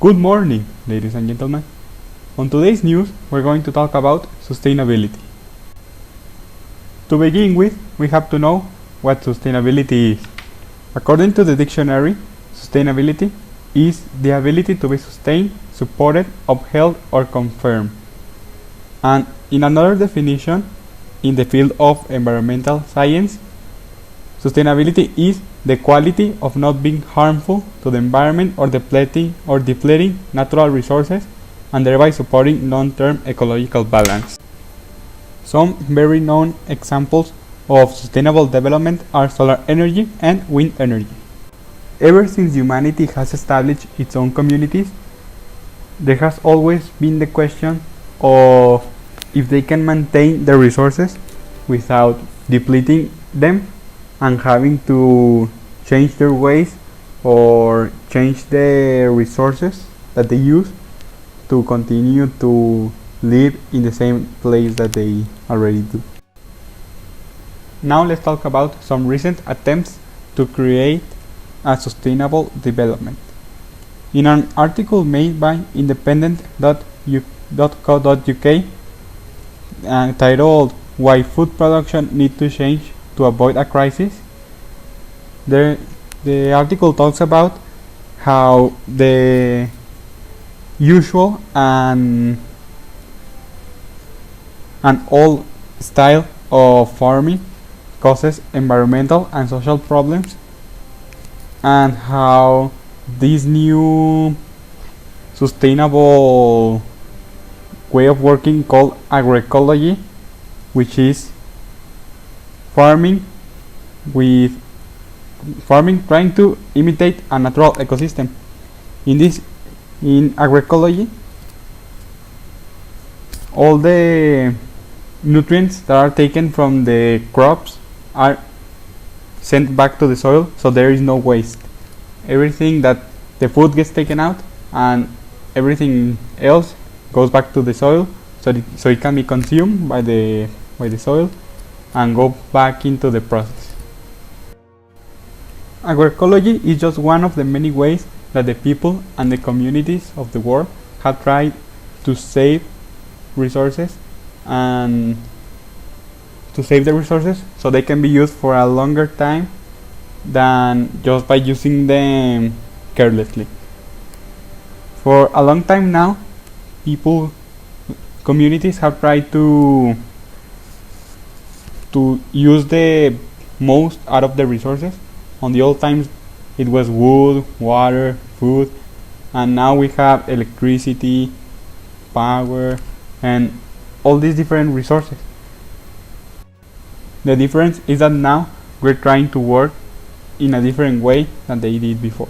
Good morning, ladies and gentlemen. On today's news, we're going to talk about sustainability. To begin with, we have to know what sustainability is. According to the dictionary, sustainability is the ability to be sustained, supported, upheld, or confirmed. And in another definition, in the field of environmental science, sustainability is the quality of not being harmful to the environment or depleting natural resources, and thereby supporting long-term ecological balance. Some very known examples of sustainable development are solar energy and wind energy. Ever since humanity has established its own communities, there has always been the question of if they can maintain their resources without depleting them and having to change their ways or change the resources that they use to continue to live in the same place that they already do. Now let's talk about some recent attempts to create a sustainable development. In an article made by independent.co.uk titled "Why Food Production Needs to Change to Avoid a Crisis," the article talks about how the usual and old style of farming causes environmental and social problems, and how this new sustainable way of working called agroecology, which is farming trying to imitate a natural ecosystem. In agroecology, all the nutrients that are taken from the crops are sent back to the soil, so there is no waste. Everything that the food gets taken out and everything else goes back to the soil, so it can be consumed by the soil and go back into the process. Agroecology is just one of the many ways that the people and the communities of the world have tried to save resources and to save the resources so they can be used for a longer time than just by using them carelessly. For a long time now, communities have tried to use the most out of the resources. On the old times, it was wood, water, food, and now we have electricity, power, and all these different resources. The difference is that now we're trying to work in a different way than they did before.